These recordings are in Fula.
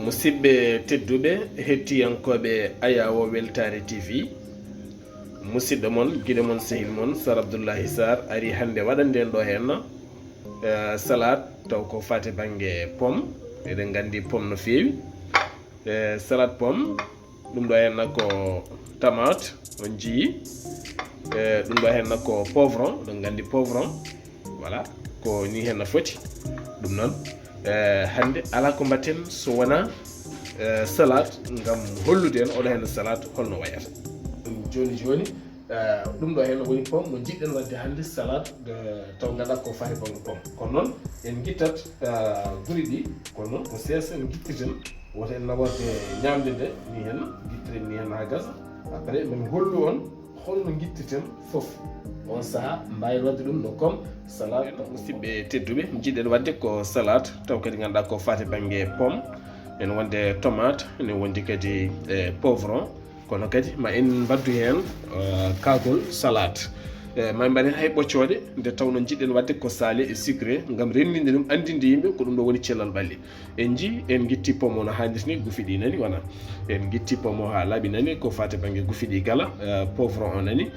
musidɓe tedduɓe hettiyankoɓe Ayawo Weltare TV, musidɗo mon guiɗo mon sehil mon Sar Abdoullahi Sarr ari hande waɗa nden ɗo henna salade taw ko fate banggue pomme. Eɗen gandi pomme no fewi, salade pomme ɗum ɗo henna ko tomate on jii, ɗum ɗo henna ko poivron, ɗen gandi poivron, voilà ko ni henna foti. ɗum noon hande ala ko mbatten so wona salade ngam hollude en oɗo henna salade holno wayata. Joni joni ɗum ɗo henna woni pomme no jiɗɗen wadde hande salade taw gaɗa ko fati banggue pomme. Kono noon en guittat guri ɗi, kono noon ko sesa en guittirten woto en naworde ñamde nde ni henna guittiren ni henna ha gasa. Après mami hollu on holno guittirten foof on saaha mbawi wadde ɗum no comme salade. Musidɓe tedduɓe jiɗɗen wadde ko salade taw kadi ganduɗa ko fati banggue pomme, en wonde tomate, ene wondi kadi poivron, kono kadi ma en baddu hen kakol salade. Ma mbaɗen hay ɓoccode nde tawno jiɗɗen wadde ko salé et sucré gam rendinde ɗum, andinde yimɓe ko ɗum ɗo woni cellal ɓalli. En ji en guitti pomme o no hannirta ni, gufi ɗi nani wona, en guitti pomme o ha laaɓi nani ko fate banggue gufi ɗi kala, poivron o nani,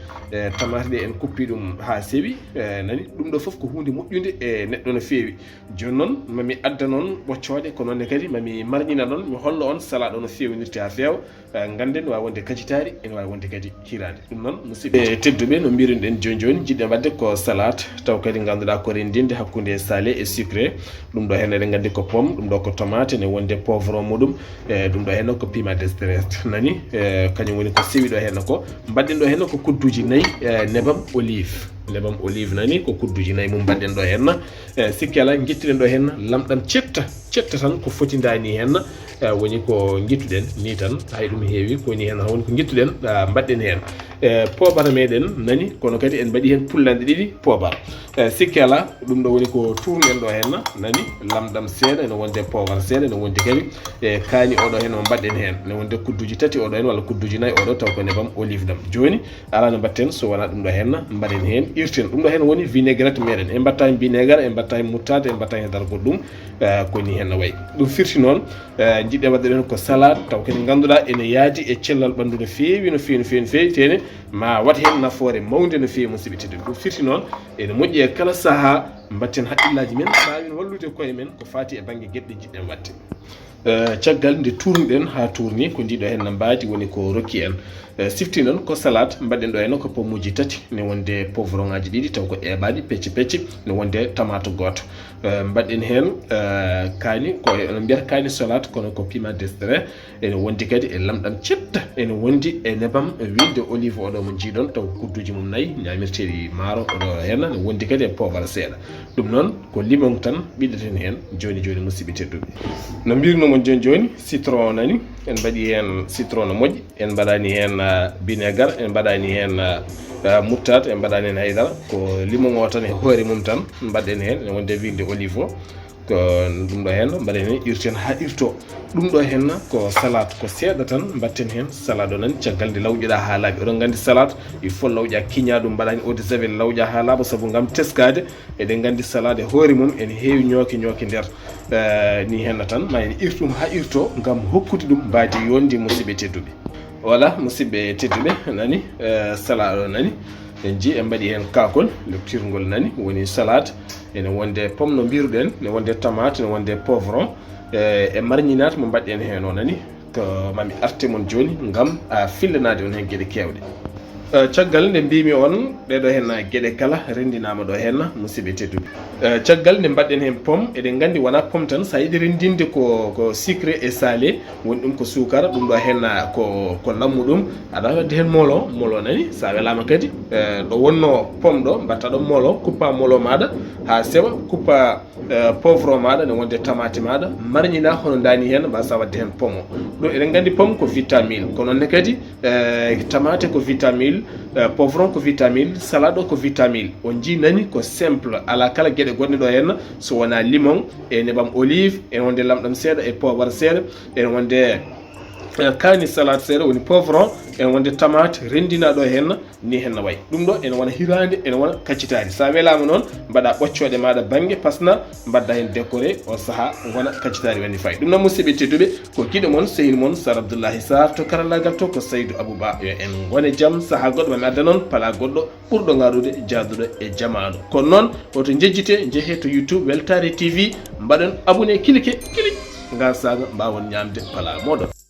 tomate ɗe en kuppi ɗum ha sewi nani. ɗum ɗo foof ko hunde moƴƴude e neɗɗo no fewi. Joni noon mami adda noon ɓoccode, ko nonne kadi mami marñina noon mi holla on salade o no fewnirte ha fewa. Ganden wawi wonde kacitari, ene wawi wonde kadi hirade. ɗum noon musidɓe tedduɓe no mbirunoɗen joni joni jiɗɗen wadde ko salade taw kadi ganduɗa ko rendinde hakkude salé et sucré. ɗum ɗo hen eɗen gandi ko pomme, ɗum ɗo ko tomate, ne wonde poivron muɗum, ɗum ɗo henna ko piment d'Estrade nani, kañum woni ko sewi ɗo henna ko. Mbaɗɗen ɗo henna ko kudduji 4 nebam olive nani, ko kudduji 4 mum mbaɗɗen ɗo henna. Sikki ala guittiren ɗo henna lamɗam cetta tan ko foti dani henna, woni ko guittuɗen ni tan, hay ɗum heewi ko ni hen woni ko guittuɗen mbaɗɗen hen. Poobara meɗen nani, kono kadi en mbaɗi hen pullanɗe 2 poobara. Sikki ala ɗum ɗo woni ko tournen ɗo henna nani, lamɗam seeɗa, ene wonde poobara seeɗa, ene wondi kadi kaani oɗo hen o mbaɗɗen hen, ne wonde kudduji 3 oɗo hen, walla kudduji 4 oɗo taw ko nebam olive ɗam. Joni ala no mbatten so wona ɗum ɗo henna mbaɗen hen irten. ɗum ɗo hen woni vinaigrette meɗen, en mbatta hen vinaigre, en mbatta hen moutarde, en mbatta hen dar goɗɗum koni henna wayi. ɗum firti noon jiɗɗen wadde ɗon ko salade taw kadi ganduɗa ene yaadi e cellal ɓandu no fewi no fewi no fewi no fewi, tene ma wat hen nafoore mawde no fewi musidɓe tedduɓe. ɗum firti noon ene moƴƴi e kala saaha mbatten haqqillaji men mbawin wallude koye men ko fati e banggue gueɗɗe jiɗɗen wadde. Caggal nde tourniɗen ha tourni ko ndiɗo henna mbadi woni ko rokki en. Sifti noon ko salade mbaɗɗen ɗo henna ko pomme uji 3, ne wonde poivron ngaji 2 taw ko eɓaɗi pecce ne wonde tomate goto. Mbaɗɗen hen kaani ko ene mbiyata kaani salade, kono ko piment d'Estrade, ene wondi kadi e lamɗam cetta, ene wondi e nebam wilde olive oɗo mo jiiɗon taw kudduji mum 4 ñamirteɗi maaro oɗo henna, ne wondi kadi e poobara seeɗa. ɗum noon ko limon tan ɓiɗɗeten hen joni musidɓe tedduɓe. no mbirnomon joni citron nani, en mbaɗi hen citron no moƴƴi, en mbaɗani hen vinaigre, en mbaɗani hen moutarde, en mbaɗani hen haydara, ko limon o tan e hoore mum tan mbaɗɗen hen, ene wonde wilde olive o, ko ɗum ɗo henna mbaɗen hen irten ha irto. ɗum ɗo henna ko salade ko seeɗa tan mbatten hen salade o nani, caggal nde lawƴiɗa ha laaɓi. oɗon gandi salade il faut lawƴa kiña ɗum, mbaɗani eau de javel lawƴa ha laaɓa, saabu gam teskade. eɗen gandi salade e hoore mum ene heewi ñooke nder ni henna tan ma en irtum ha irto gam hokkude ɗum mbadi yondi musidɓe tedduɓe. voilà musidɓe tedduɓe nani, salade o nani en ji en mbaɗi hen kakol leptirgol nani, woni salade ene wonde pomme no mbiruɗen, ne wonde tomate, ne wonde poivron, e marñinade mo mbaɗɗen hen o nani, ko mami arte mon joni gam fillanade on hen gueɗe kewɗe. caggal nde mbimi on ɗeɗo henna gueɗe kala rendinama ɗo henna musidɓe tedduɓe. caggal nde mbaɗɗen hen pomme, eɗen gandi wona pomme tan, sa yiɗi rendinde ko sucré et salé, woni ɗum ko sukara, ɗum ɗo henna ko lammu ɗum, aɗa wadde hen molo nani. sa welama kadi ɗo wonno pomme ɗo mbatta ɗon molo, kuppa molo maɗa ha sewa, kuppa poivron maɗa, ne wonde tomate maɗa, marñina hono dani hen mbasa wadde hen pomme o. ɗo eɗen gandi pomme ko vitamine, ko nonne kadi tomate ko vitamine, poivron ko vitamine, salade o ko vitamine. on ji nani ko simple, ala kala gueɗe gonɗe ɗo henna so wona limon e nebam olive, ene wonde lamɗam seeɗa e poobara seeɗa, ene wonde kani salade seeɗa woni poivron en wonde tomate rendina ɗo henna ni henna way ɗum ɗo ene wona hirande ene wona kaccitari sa welama noon mbaɗa ɓoccode maɗa banggue pasna mbadda hen décoré o saaha wona kaccitari wandi fayi ɗum noon musidɓe tedduɓe ko guiɗo moon sehil moon Sar Abdoullahi Sarr to karallagal to ko Saydou Abouba yo en gone jaam saaha goɗɗo mami adda noon pala goɗɗo ɓurɗo garude jaaduɗo e jamanu kono noon woto jejjite jeehe to YouTube Weltare TV mbaɗen abonné cliquer gam saga mbawon ñamde pala moɗon.